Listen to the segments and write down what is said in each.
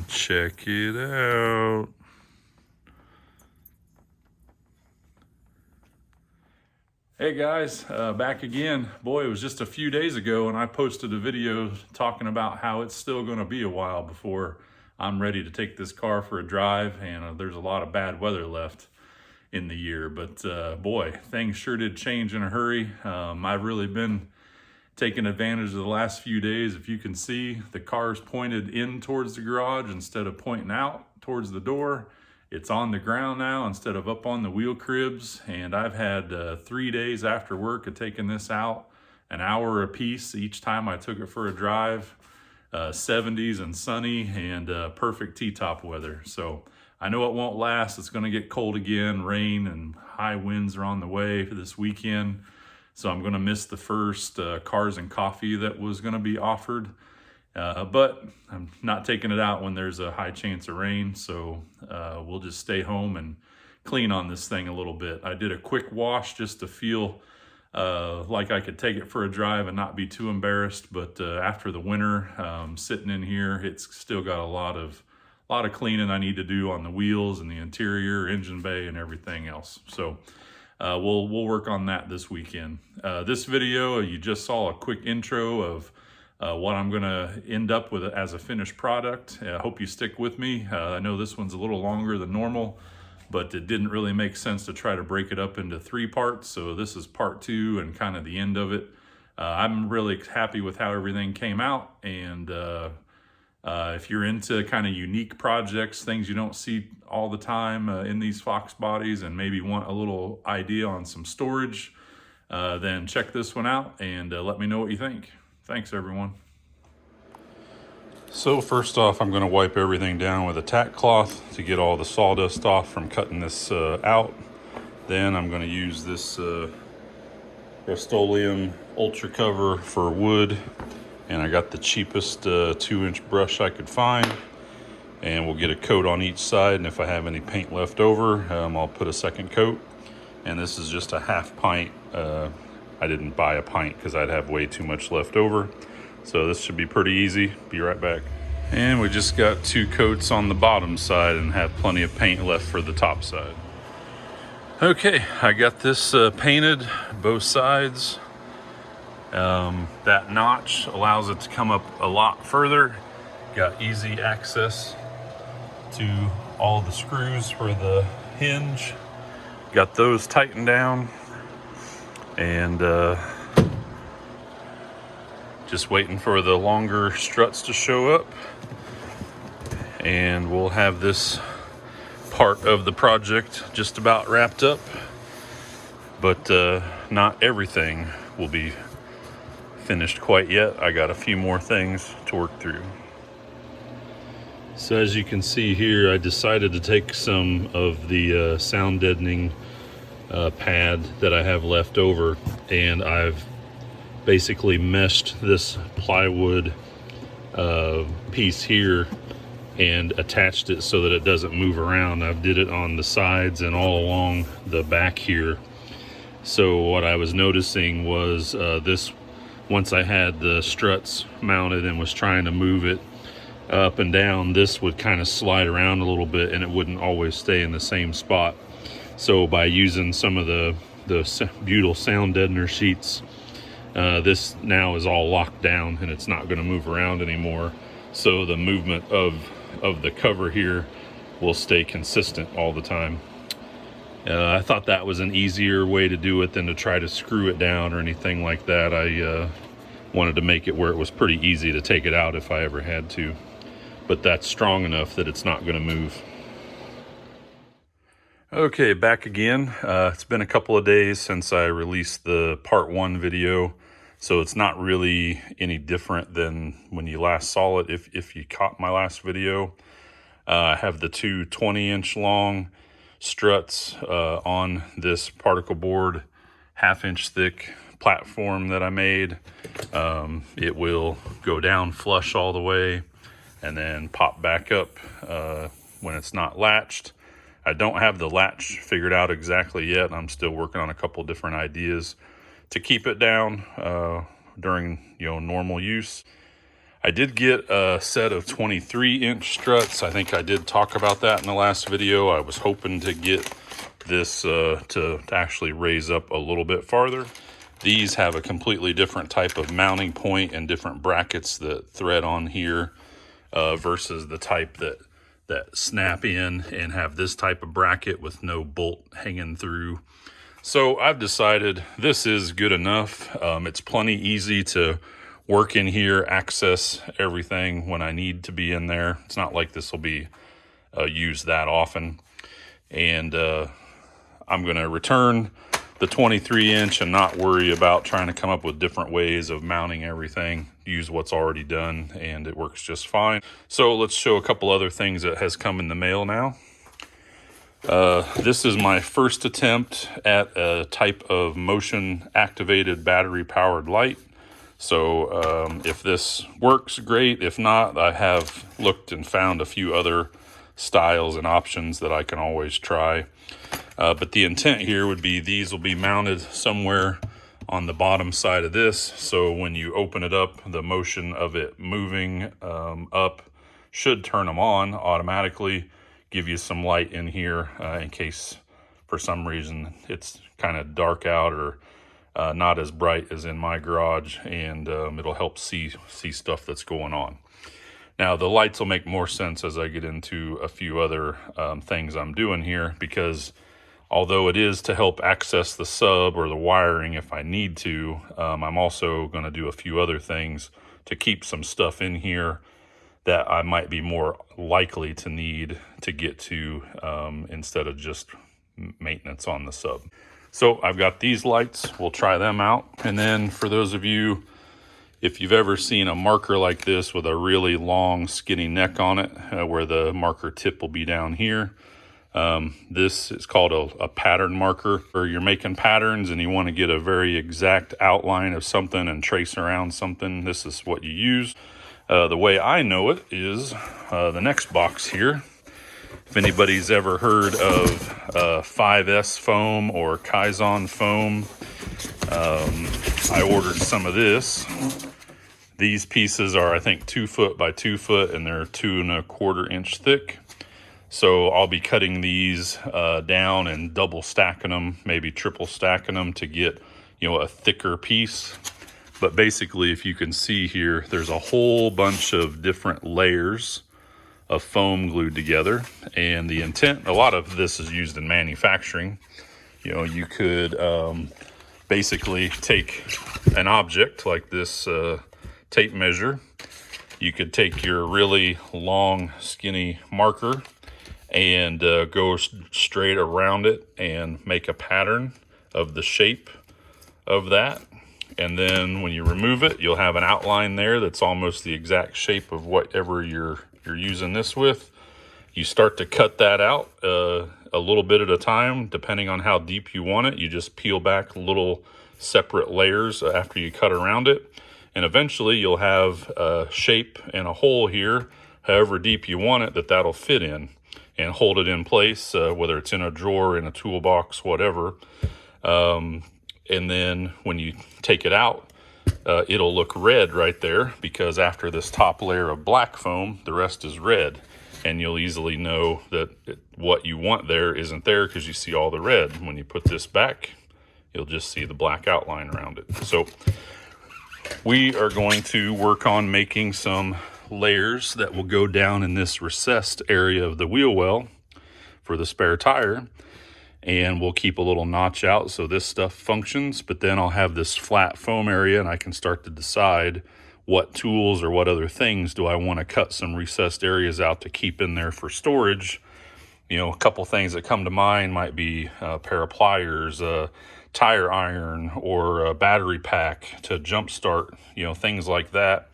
Check it out. Hey guys, back again. Boy, it was just a few days ago and I posted a video talking about how it's still going to be a while before I'm ready to take this car for a drive, and there's a lot of bad weather left in the year. But boy, things sure did change in a hurry. I've really been taking advantage of the last few days. If you can see, the car's pointed in towards the garage instead of pointing out towards the door. It's on the ground now instead of up on the wheel cribs. And I've had 3 days after work of taking this out, an hour a piece each time I took it for a drive. 70s and sunny and perfect T-top weather. So I know it won't last. It's going to get cold again. Rain and high winds are on the way for this weekend. So I'm going to miss the first cars and coffee that was going to be offered. But I'm not taking it out when there's a high chance of rain. So we'll just stay home and clean on this thing a little bit. I did a quick wash just to feel like I could take it for a drive and not be too embarrassed. But after the winter, sitting in here, it's still got a lot of cleaning I need to do on the wheels and the interior, engine bay, and everything else. So we'll work on that this weekend. This video, you just saw a quick intro of what I'm gonna end up with as a finished product. I hope you stick with me. I know this one's a little longer than normal, but it didn't really make sense to try to break it up into 3 parts. So this is part 2 and kind of the end of it. I'm really happy with how everything came out. And if you're into kind of unique projects, things you don't see all the time in these Foxbodies, and maybe want a little idea on some storage, then check this one out and let me know what you think. Thanks, everyone. So first off, I'm going to wipe everything down with a tack cloth to get all the sawdust off from cutting this out. Then I'm going to use this Rust-Oleum Ultra Cover for wood, and I got the cheapest 2-inch brush I could find, and we'll get a coat on each side, and if I have any paint left over, I'll put a second coat. And this is just a half pint. I didn't buy a pint because I'd have way too much left over. So this should be pretty easy. Be right back. And we just got 2 coats on the bottom side and have plenty of paint left for the top side. Okay, I got this painted both sides. That notch allows it to come up a lot further. Got easy access to all the screws for the hinge. Got those tightened down, and just waiting for the longer struts to show up, and we'll have this part of the project just about wrapped up. But not everything will be finished quite yet. I got a few more things to work through. So as you can see here, I decided to take some of the sound deadening pad that I have left over, and I've basically meshed this plywood piece here and attached it so that it doesn't move around. I did it on the sides and all along the back here. So what I was noticing was this, once I had the struts mounted and was trying to move it up and down, this would kind of slide around a little bit and it wouldn't always stay in the same spot. So by using some of the butyl sound deadener sheets, this now is all locked down and it's not going to move around anymore. So the movement of the cover here will stay consistent all the time. I thought that was an easier way to do it than to try to screw it down or anything like that. I wanted to make it where it was pretty easy to take it out if I ever had to. But that's strong enough that it's not going to move. Okay, back again. It's been a couple of days since I released the part 1 video, so it's not really any different than when you last saw it. If you caught my last video, I have the 2 20-inch long struts on this particle board, 1/2-inch thick platform that I made. It will go down flush all the way and then pop back up when it's not latched. I don't have the latch figured out exactly yet. I'm still working on a couple different ideas to keep it down during normal use. I did get a set of 23-inch struts. I think I did talk about that in the last video. I was hoping to get this to actually raise up a little bit farther. These have a completely different type of mounting point and different brackets that thread on here versus the type that snap in and have this type of bracket with no bolt hanging through. So I've decided this is good enough. It's plenty easy to work in here, access everything when I need to be in there. It's not like this will be used that often. And I'm going to return the 23-inch and not worry about trying to come up with different ways of mounting everything. Use what's already done, and it works just fine. So let's show a couple other things that has come in the mail now. This is my first attempt at a type of motion activated battery powered light. So if this works, great. If not, I have looked and found a few other styles and options that I can always try. But the intent here would be these will be mounted somewhere on the bottom side of this. So when you open it up, the motion of it moving up should turn them on automatically, give you some light in here in case for some reason it's kind of dark out or not as bright as in my garage, and it'll help see stuff that's going on. Now the lights will make more sense as I get into a few other things I'm doing here, because although it is to help access the sub or the wiring if I need to, I'm also going to do a few other things to keep some stuff in here that I might be more likely to need to get to instead of just maintenance on the sub. So I've got these lights, we'll try them out. And then for those of you, if you've ever seen a marker like this with a really long skinny neck on it, where the marker tip will be down here, this is called a pattern marker. Or you're making patterns and you want to get a very exact outline of something and trace around something, this is what you use. The way I know it is the next box here. If anybody's ever heard of 5S foam or Kaizen foam, I ordered some of this. These pieces are, I think, 2 foot by 2 foot, and they're 2 1/4 inch thick. So I'll be cutting these down and double stacking them, maybe triple stacking them to get, a thicker piece. But basically, if you can see here, there's a whole bunch of different layers of foam glued together. And the intent, a lot of this is used in manufacturing. You could basically take an object like this tape measure. You could take your really long, skinny marker and go straight around it and make a pattern of the shape of that. And then when you remove it, you'll have an outline there that's almost the exact shape of whatever you're using this with. You start to cut that out a little bit at a time, depending on how deep you want it. You just peel back little separate layers after you cut around it. And eventually you'll have a shape and a hole here, however deep you want it, that'll fit in and hold it in place, whether it's in a drawer, in a toolbox, whatever. And then when you take it out, it'll look red right there, because after this top layer of black foam, the rest is red. And you'll easily know that what you want there isn't there because you see all the red. When you put this back, you'll just see the black outline around it. So we are going to work on making some layers that will go down in this recessed area of the wheel well for the spare tire. And we'll keep a little notch out so this stuff functions, but then I'll have this flat foam area and I can start to decide what tools or what other things do I want to cut some recessed areas out to keep in there for storage. A couple things that come to mind might be a pair of pliers, a tire iron, or a battery pack to jumpstart, things like that.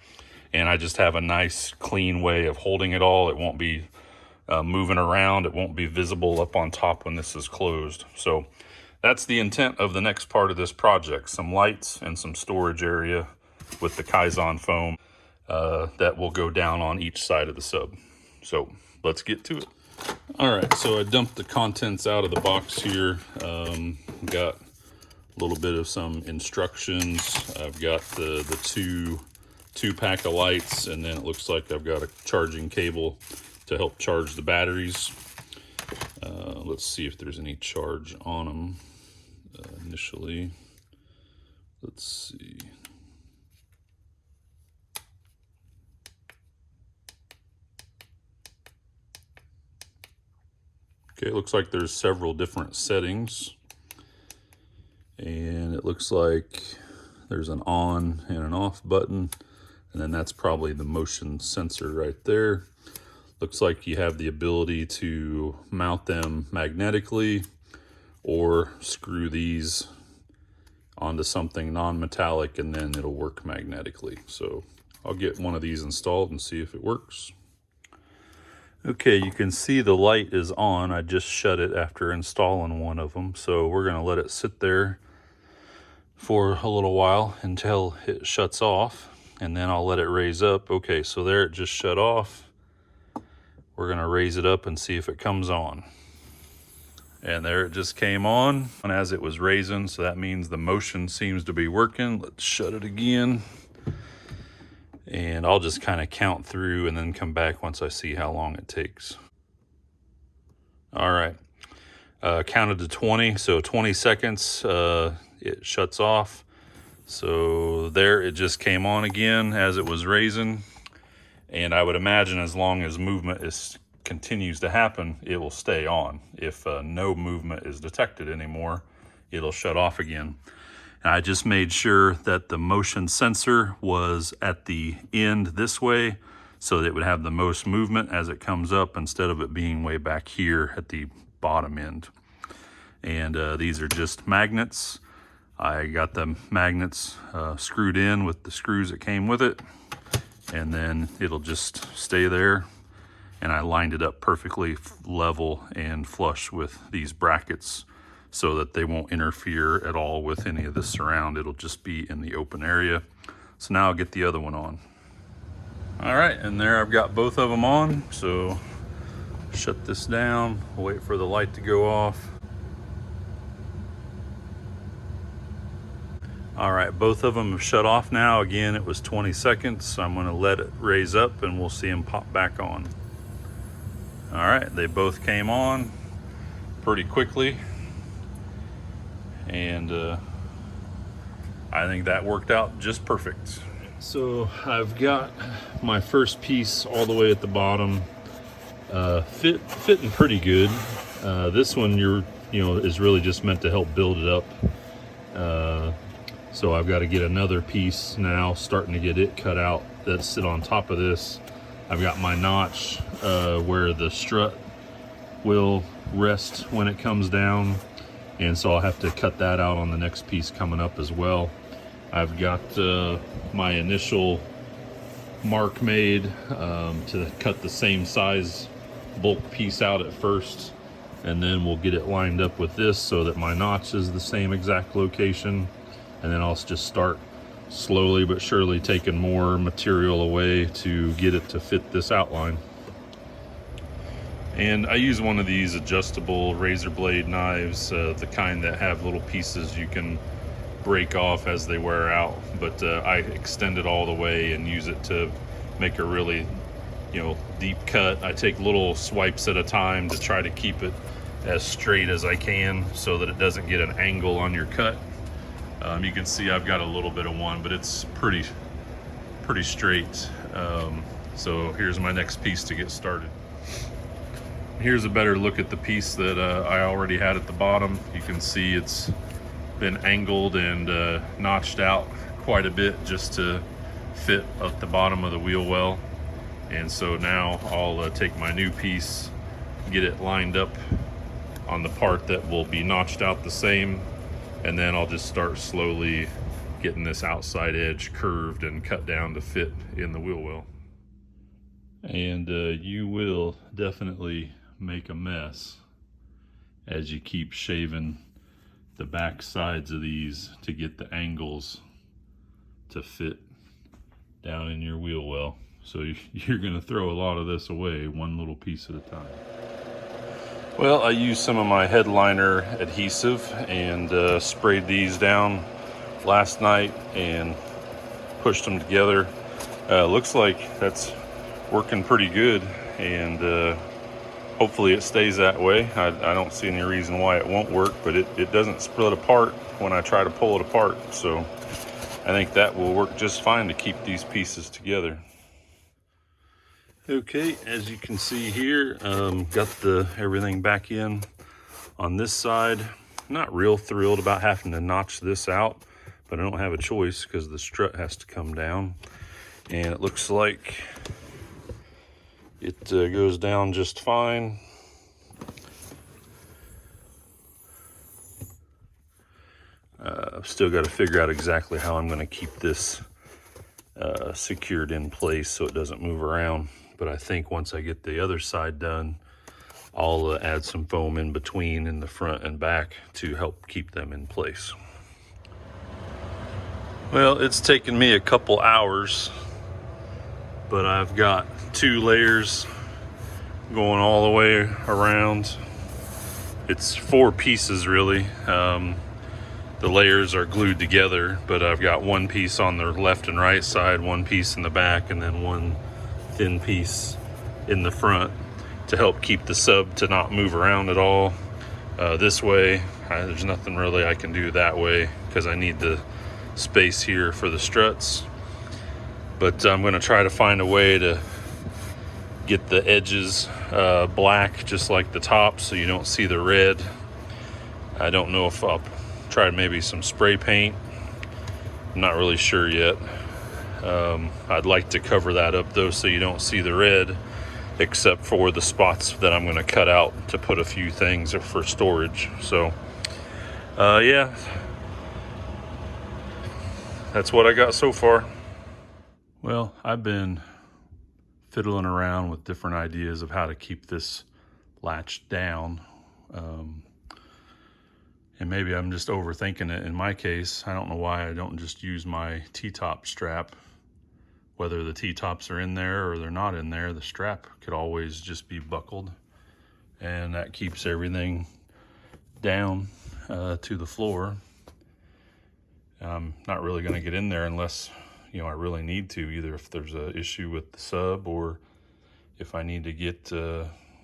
And I just have a nice clean way of holding it all. It won't be moving around. It won't be visible up on top when this is closed. So that's the intent of the next part of this project. Some lights and some storage area with the Kaizen foam that will go down on each side of the sub. So let's get to it. All right, so I dumped the contents out of the box here. Got a little bit of some instructions. I've got the 2 2-pack of lights, and then it looks like I've got a charging cable to help charge the batteries. Let's see if there's any charge on them initially. Let's see. Okay, it looks like there's several different settings, and it looks like there's an on and an off button, and then that's probably the motion sensor right there. Looks like you have the ability to mount them magnetically or screw these onto something non-metallic and then it'll work magnetically. So I'll get one of these installed and see if it works. Okay, you can see the light is on. I just shut it after installing one of them. So we're gonna let it sit there for a little while until it shuts off, and then I'll let it raise up. Okay, so there it just shut off. We're gonna raise it up and see if it comes on. And there it just came on as it was raising, so that means the motion seems to be working. Let's shut it again. And I'll just kind of count through and then come back once I see how long it takes. All right, counted to 20, so 20 seconds, it shuts off. So there it just came on again as it was raising. And I would imagine as long as movement continues to happen, it will stay on. If no movement is detected anymore, it'll shut off again. And I just made sure that the motion sensor was at the end this way, so that it would have the most movement as it comes up instead of it being way back here at the bottom end. And these are just magnets. I got the magnets screwed in with the screws that came with it, and then it'll just stay there. And I lined it up perfectly level and flush with these brackets so that they won't interfere at all with any of the surround. It'll just be in the open area. So now I'll get the other one on. All right, and there I've got both of them on. So shut this down, wait for the light to go off. All right, both of them have shut off now. Again, it was 20 seconds. So I'm gonna let it raise up and we'll see them pop back on. All right, they both came on pretty quickly. And I think that worked out just perfect. So I've got my first piece all the way at the bottom, fitting pretty good. This one is really just meant to help build it up. So I've got to get another piece now, starting to get it cut out that's sit on top of this. I've got my notch where the strut will rest when it comes down. And so I'll have to cut that out on the next piece coming up as well. I've got my initial mark made to cut the same size bulk piece out at first. And then we'll get it lined up with this so that my notch is the same exact location. And then I'll just start slowly but surely taking more material away to get it to fit this outline. And I use one of these adjustable razor blade knives, the kind that have little pieces you can break off as they wear out. But I extend it all the way and use it to make a really, deep cut. I take little swipes at a time to try to keep it as straight as I can so that it doesn't get an angle on your cut. You can see I've got a little bit of one, but it's pretty straight. So here's my next piece to get started. Here's a better look at the piece that I already had at the bottom. You can see it's been angled and notched out quite a bit just to fit at the bottom of the wheel well. And so now I'll take my new piece, get it lined up on the part that will be notched out the same, and then I'll just start slowly getting this outside edge curved and cut down to fit in the wheel well. And you will definitely make a mess as you keep shaving the back sides of these to get the angles to fit down in your wheel well. So you're going to throw a lot of this away one little piece at a time. Well, I used some of my headliner adhesive and sprayed these down last night and pushed them together. Looks like that's working pretty good, and hopefully it stays that way. I don't see any reason why it won't work, but it doesn't split apart when I try to pull it apart. So I think that will work just fine to keep these pieces together. Okay, as you can see here, got everything back in on this side. Not real thrilled about having to notch this out, but I don't have a choice because the strut has to come down. And it looks like it goes down just fine. I've still got to figure out exactly how I'm going to keep this secured in place so it doesn't move around. But I think once I get the other side done, I'll add some foam in between in the front and back to help keep them in place. Well, it's taken me a couple hours, but I've got 2 layers going all the way around. It's 4 pieces really. The layers are glued together, but I've got 1 piece on the left and right side, 1 piece in the back, and then 1 thin piece in the front to help keep the sub to not move around at all. This way, there's nothing really I can do that way because I need the space here for the struts. But I'm going to try to find a way to get the edges black just like the top so you don't see the red. I don't know if I'll try maybe some spray paint. I'm not really sure yet. I'd like to cover that up though so you don't see the red, except for the spots that I'm going to cut out to put a few things for storage. So yeah, that's what I got so far. Well, I've been fiddling around with different ideas of how to keep this latched down. And maybe I'm just overthinking it. In my case, I don't know why I don't just use my T-top strap. Whether the T-tops are in there or they're not in there, the strap could always just be buckled. And that keeps everything down to the floor. I'm not really gonna get in there unless, I really need to, either if there's an issue with the sub or if I need to get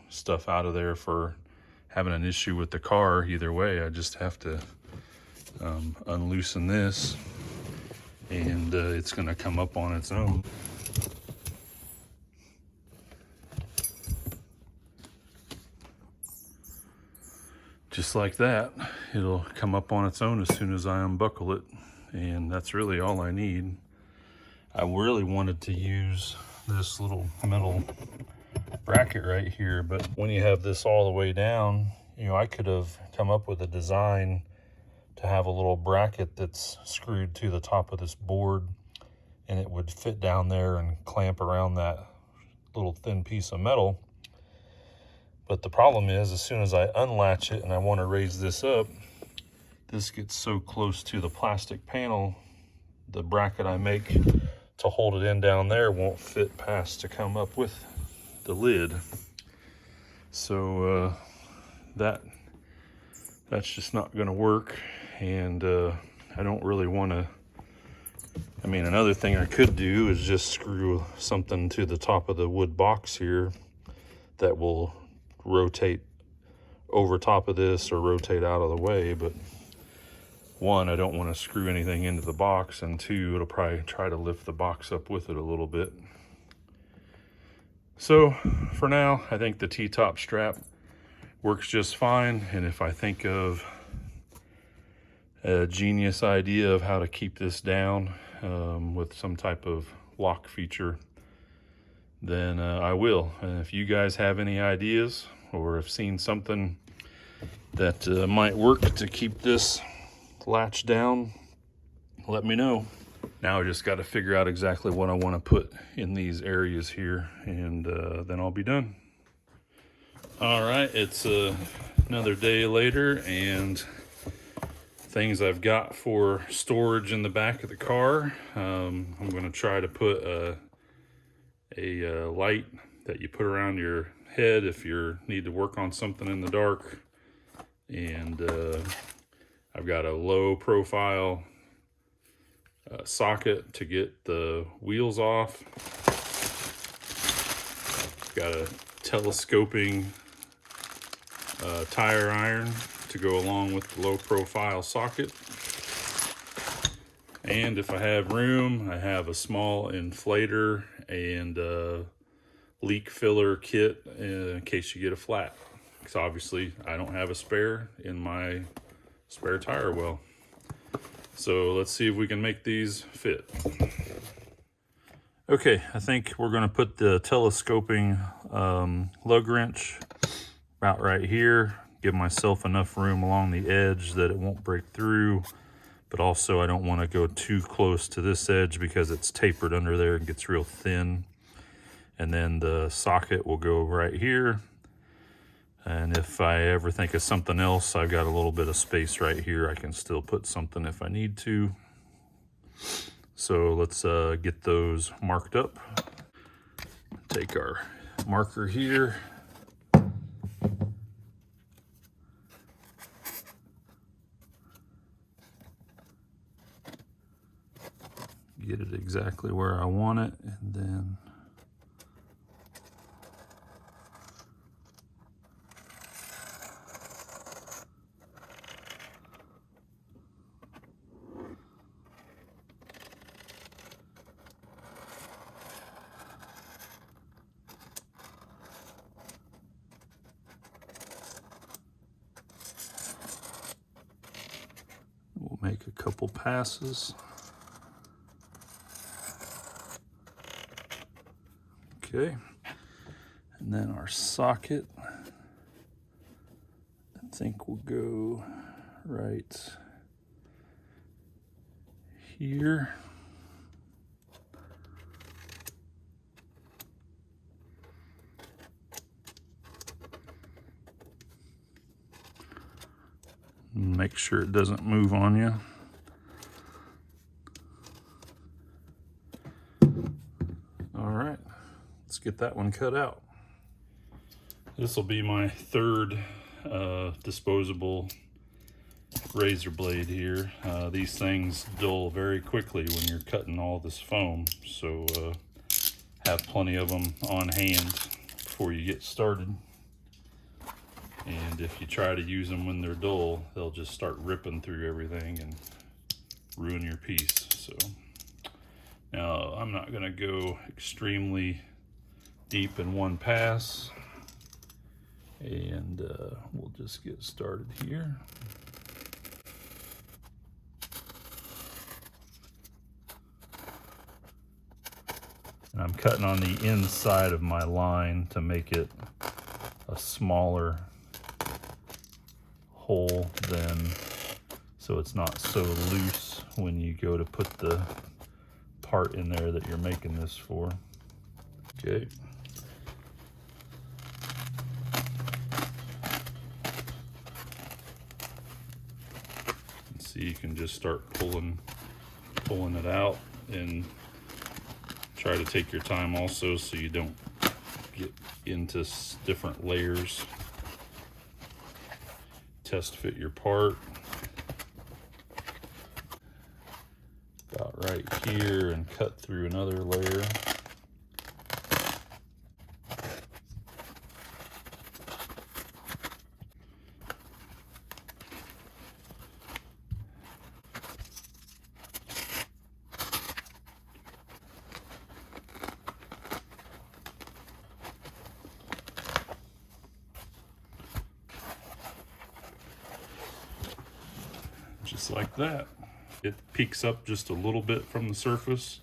stuff out of there for having an issue with the car. Either way, I just have to unloosen this and it's gonna come up on its own. Just like that, it'll come up on its own as soon as I unbuckle it, and that's really all I need. I really wanted to use this little metal bracket right here, but when you have this all the way down, I could have come up with a design to have a little bracket that's screwed to the top of this board, and it would fit down there and clamp around that little thin piece of metal. But the problem is, as soon as I unlatch it and I want to raise this up, this gets so close to the plastic panel, the bracket I make to hold it in down there won't fit past to come up with the lid. So that's just not going to work, and I don't really want to. I mean, another thing I could do is just screw something to the top of the wood box here that will rotate over top of this or rotate out of the way. But 1, I don't want to screw anything into the box, and 2, it'll probably try to lift the box up with it a little bit. So for now, I think the T-top strap works just fine, and if I think of a genius idea of how to keep this down with some type of lock feature, then I will. And if you guys have any ideas or have seen something that might work to keep this latch down, let me know. Now I just got to figure out exactly what I want to put in these areas here, and then I'll be done. All right, it's another day later, and things I've got for storage in the back of the car. I'm going to try to put a light that you put around your head if you need to work on something in the dark. And I've got a low profile socket to get the wheels off. Got a telescoping tire iron to go along with the low profile socket. And if I have room, I have a small inflator and a leak filler kit in case you get a flat. Because obviously I don't have a spare in my spare tire well. So let's see if we can make these fit. Okay, I think we're gonna put the telescoping lug wrench about right here. Give myself enough room along the edge that it won't break through. But also I don't want to go too close to this edge because it's tapered under there and gets real thin. And then the socket will go right here. And if I ever think of something else, I've got a little bit of space right here. I can still put something if I need to. So let's get those marked up. Take our marker here. Get it exactly where I want it, and then we'll make a couple passes. Okay, and then our socket, I think will go right here. Make sure it doesn't move on you. All right. Let's get that one cut out. This will be my third disposable razor blade here. These things dull very quickly when you're cutting all this foam, so have plenty of them on hand before you get started. And if you try to use them when they're dull, they'll just start ripping through everything and ruin your piece. So now I'm not going to go extremely deep in one pass, and we'll just get started here. And I'm cutting on the inside of my line to make it a smaller hole then, so it's not so loose when you go to put the part in there that you're making this for. Okay. See, you can just start pulling it out, and try to take your time also so you don't get into different layers. Test fit your part about right here and cut through another layer. Just like that. It peaks up just a little bit from the surface,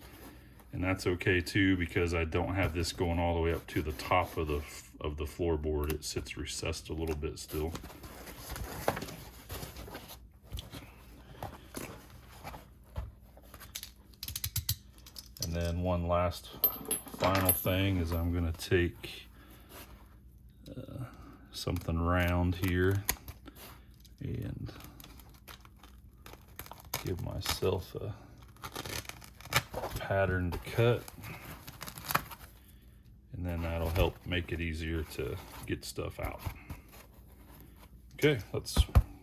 and that's okay too, because I don't have this going all the way up to the top of the floorboard. It sits recessed a little bit still. And then one last final thing is I'm going to take something round here and give myself a pattern to cut, and then that'll help make it easier to get stuff out. Okay, let's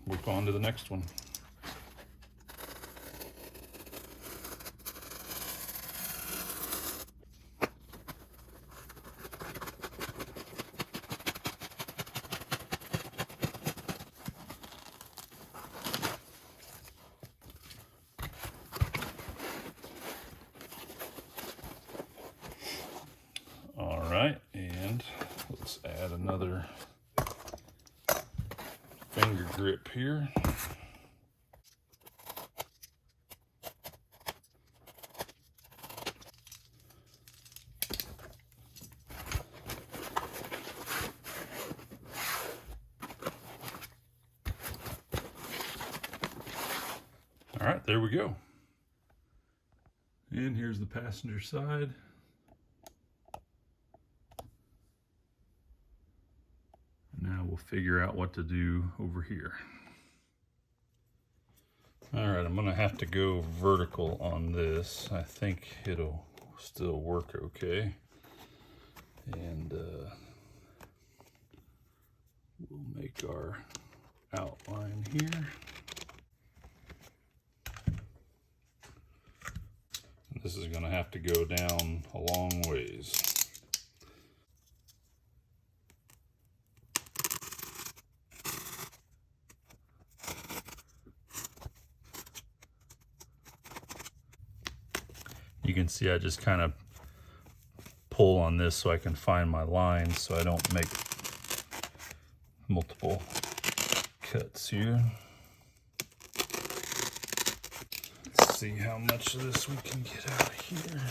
move on to the next one. And let's add another finger grip here. All right, there we go. And here's the passenger side. Now we'll figure out what to do over here. All right, I'm gonna have to go vertical on this. I think it'll still work okay. And we'll make our outline here. This is gonna have to go down a long ways. You can see I just kind of pull on this so I can find my lines so I don't make multiple cuts here. Let's see how much of this we can get out of here.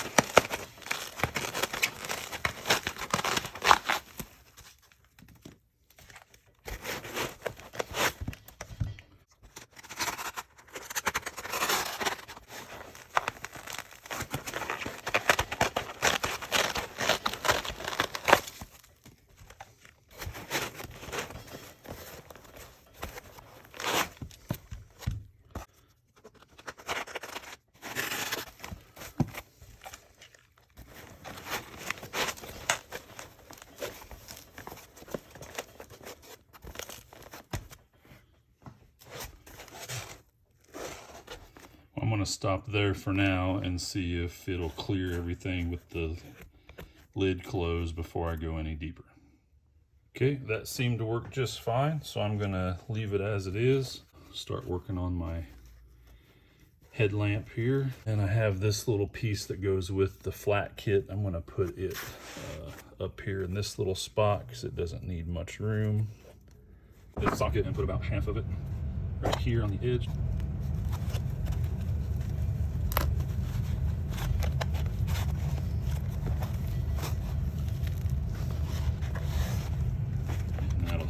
I'm going to stop there for now and see if it'll clear everything with the lid closed before I go any deeper. Okay, that seemed to work just fine, so I'm going to leave it as it is. Start working on my headlamp here. And I have this little piece that goes with the flat kit. I'm going to put it up here in this little spot because it doesn't need much room. This socket, and put about half of it right here on the edge.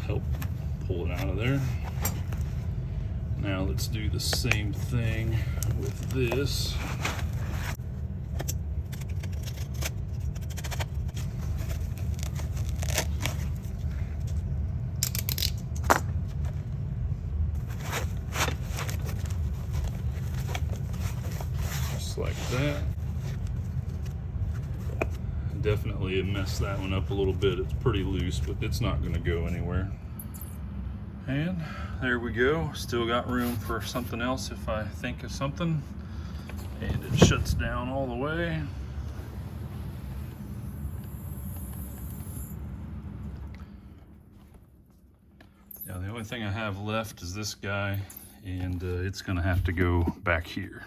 Help pull it out of there. Now let's do the same thing with this. Just like that. Definitely messed that one up a little bit. It's pretty loose, but it's not going to go anywhere. And there we go. Still got room for something else if I think of something. And it shuts down all the way. Now the only thing I have left is this guy, and it's going to have to go back here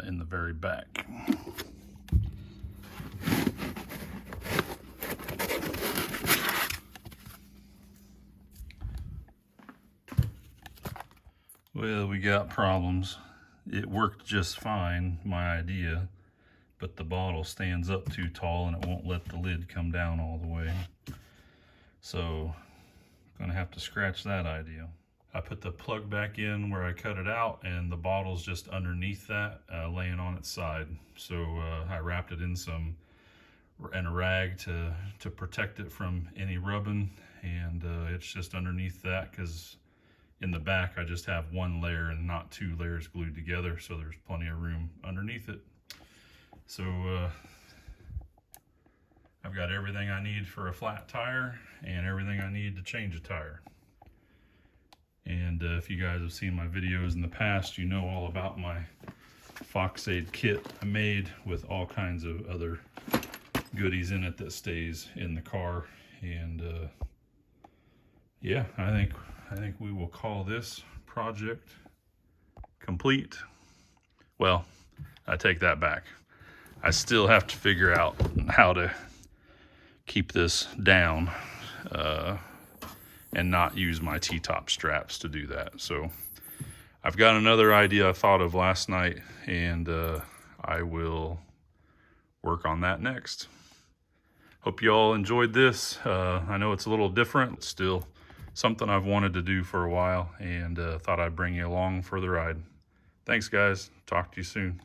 in the very back. Well, we got problems. It worked just fine, my idea, but the bottle stands up too tall and it won't let the lid come down all the way. So, I'm gonna have to scratch that idea. I put the plug back in where I cut it out, and the bottle's just underneath that, laying on its side. So I wrapped it in a rag to protect it from any rubbing, and it's just underneath that because in the back, I just have one layer and not two layers glued together, so there's plenty of room underneath it. So I've got everything I need for a flat tire and everything I need to change a tire. And if you guys have seen my videos in the past, you know all about my Foxbody kit I made with all kinds of other goodies in it that stays in the car. And yeah, I think we will call this project complete. Well, I take that back. I still have to figure out how to keep this down and not use my T-top straps to do that. So I've got another idea I thought of last night, and I will work on that next. Hope you all enjoyed this. I know it's a little different, still something I've wanted to do for a while, and thought I'd bring you along for the ride. Thanks, guys. Talk to you soon.